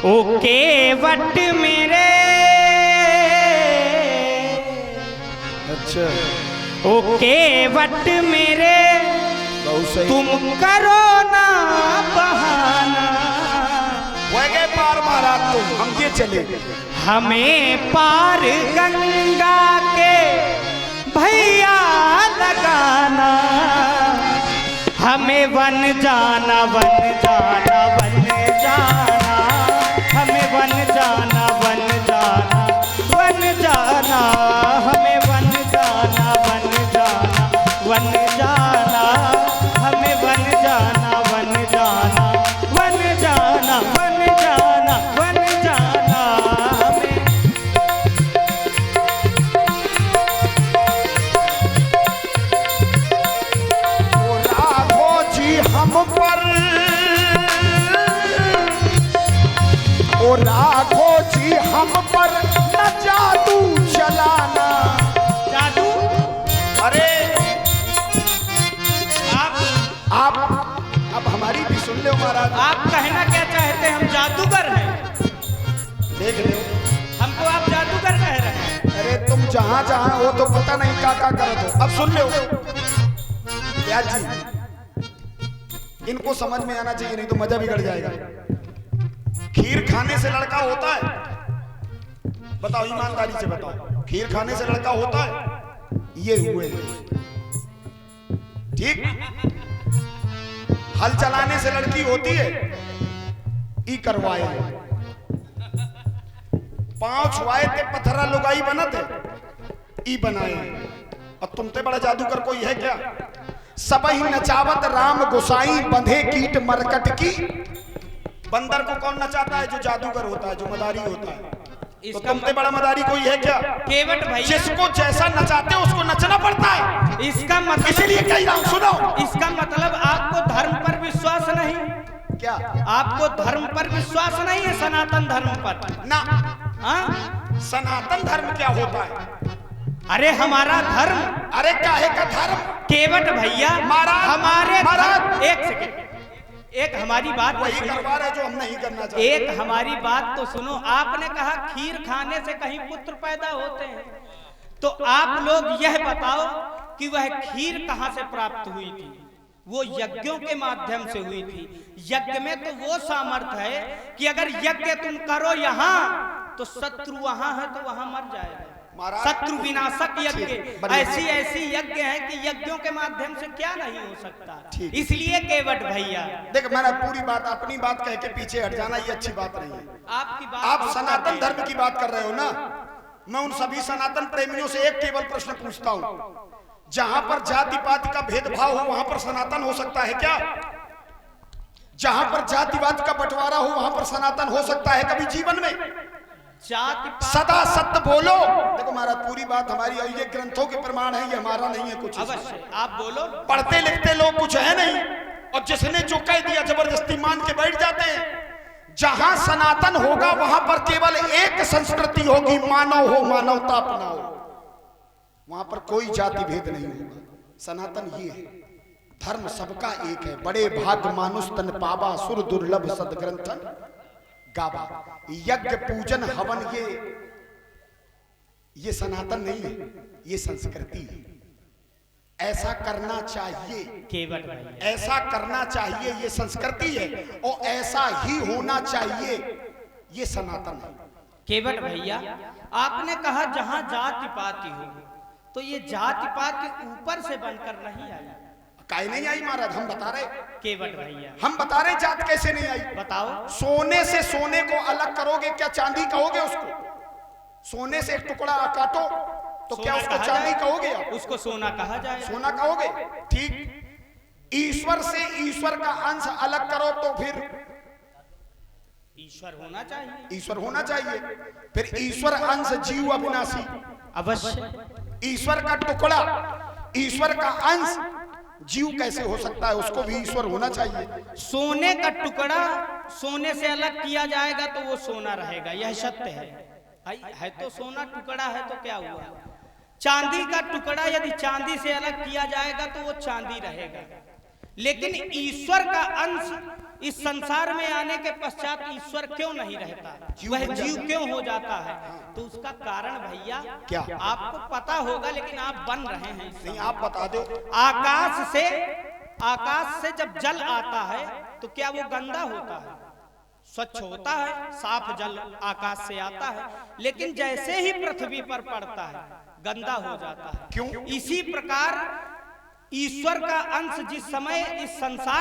ओ केवट मेरे, अच्छा ओ केवट मेरे, बहुत सही। तुम करो ना बहाना, वह पार मारा तुम, हम ये चले। हमें पार गंगा के भैया लगाना, हमें वन जाना वन जाना वन जाना, हमें वन जाना वन जाना वन जाना, हमें वन जाना वन जाना वन जाना, हमें वन जाना वन जाना वन जाना वन जाना वन जाना हमें। ओ राघो जी हम पर, ओ राघो जी हम पर न जादू चलाना। जादू? अरे आप अब हमारी भी सुन लो महाराज। आप कहना क्या चाहते हैं? हम जादूगर हैं? देख लो, हमको आप जादूगर कह रहे हैं? अरे तुम जहां जहां हो तो पता नहीं क्या करत हो। अब सुन लो ब्याज जी, इनको समझ में आना चाहिए, नहीं तो मजा बिगड़ जाएगा। खीर खाने से लड़का होता है? बताओ ईमानदारी से बताओ, खीर खाने से लड़का होता है? ये हुए ठीक। हल चलाने से लड़की होती है? ई करवाए। पांव छुआए थे पत्थरा लुगाई बनते, ई बनाए। और तुमते बड़ा जादूगर कोई है क्या? सब ही नचावत राम गोसाई, बंधे कीट मरकट की। बंदर को कौन नचाता है? जो जादूगर होता है, जो मदारी होता है। तो तुमते बड़ा मदारी कोई है क्या? केवट भैया, जिसको जैसा नचाते उसको नचना पड़ता है। इसका मतलब, इसलिए कह रहा हूं सुनो। इसका मतलब आपको धर्म पर विश्वास नहीं? क्या आपको धर्म पर विश्वास नहीं है? सनातन धर्म पर ना? हाँ? सनातन धर्म क्या होता है? अरे हमारा धर्म। अरे काहे का धर्म? केवट भैया, हमारे एक सेकंड, एक हमारी बात वही करवा रहे जो हम नहीं करना चाहते। एक हमारी बात तो सुनो। आपने कहा खीर खाने से कहीं पुत्र पैदा होते हैं, तो आप लोग यह बताओ कि वह खीर कहां से प्राप्त हुई थी? वो यज्ञों के माध्यम से हुई थी। यज्ञ में तो वो सामर्थ्य है कि अगर यज्ञ तुम करो यहाँ तो शत्रु वहां है तो वहां मर जाएगा। शत्रु विनाशक यज्ञ, ऐसी ऐसी यज्ञ है कि यज्ञों के माध्यम से क्या नहीं हो सकता। इसलिए केवट भैया, देख मैंने पूरी बात अपनी बात कह के पीछे हट जाना ये अच्छी बात नहीं है। आपकी बात, आप सनातन धर्म की बात कर रहे हो ना। मैं उन सभी सनातन प्रेमियों से एक केवल प्रश्न पूछता हूं, जहां पर जाति पाति का भेदभाव हो वहां पर सनातन हो सकता है क्या? जहां पर जातिवाद का बंटवारा हो वहां पर सनातन हो सकता है कभी जीवन में? जाति सदा सत्य बोलो। देखो महाराज पूरी बात हमारी, और ये ग्रंथों के प्रमाण है, ये हमारा नहीं है कुछ। अवश्य आप बोलो। पढ़ते लिखते लोग कुछ है नहीं, और जिसने जो कह दिया जबरदस्ती मान के बैठ जाते हैं। जहां सनातन होगा वहां पर केवल एक संस्कृति होगी, मानव हो, मानवता अपनाओ। वहां पर कोई जाति भेद नहीं होगा। सनातन ये है, धर्म सबका एक है। बड़े भाग मानुष तन पावा, सुर दुर्लभ सदग्रंथन गावा। यज्ञ पूजन हवन ये सनातन नहीं है, ये संस्कृति है। ऐसा करना चाहिए केवट, ऐसा करना चाहिए, ये संस्कृति है। और ऐसा ही होना चाहिए, ये सनातन है। केवट भैया, आपने कहा जहां जाति पाति हो, तो ये जाति पाति ऊपर से बनकर नहीं आई? काहे नहीं आई महाराज? हम बता रहे केवट भैया, हम बता रहे जात कैसे नहीं आई। बताओ। सोने से सोने को अलग करोगे, क्या चांदी कहोगे उसको? सोने से एक टुकड़ा काटो तो क्या उसको चांदी कहोगे? उसको सोना कहा जाए। सोना कहोगे, ठीक। ईश्वर से ईश्वर का अंश अलग करो तो फिर ईश्वर होना चाहिए। ईश्वर होना चाहिए। फिर ईश्वर अंश जीव अविनाशी, अवश्य। ईश्वर का टुकड़ा, ईश्वर का अंश जीव कैसे हो सकता है? उसको भी ईश्वर होना चाहिए। सोने का टुकड़ा सोने से अलग किया जाएगा तो वो सोना रहेगा, यह सत्य है तो सोना टुकड़ा है तो क्या हुआ? चांदी का टुकड़ा यदि चांदी से अलग किया जाएगा तो वो चांदी रहेगा। लेकिन ईश्वर का अंश इस संसार में आने के पश्चात ईश्वर क्यों नहीं रहता, वह जीव क्यों हो जाता है? तो उसका कारण भैया क्या आपको पता होगा, लेकिन आप बन रहे हैं। नहीं, आप बता दो। आकाश से जब जल आता है तो क्या वो गंदा होता है? स्वच्छ होता है, साफ जल आकाश से आता है, लेकिन जैसे ही पृथ्वी पर पड़ता है गंदा हो जाता है। क्यों? इसी प्रकार ईश्वर का अंश जिस समय इस संसार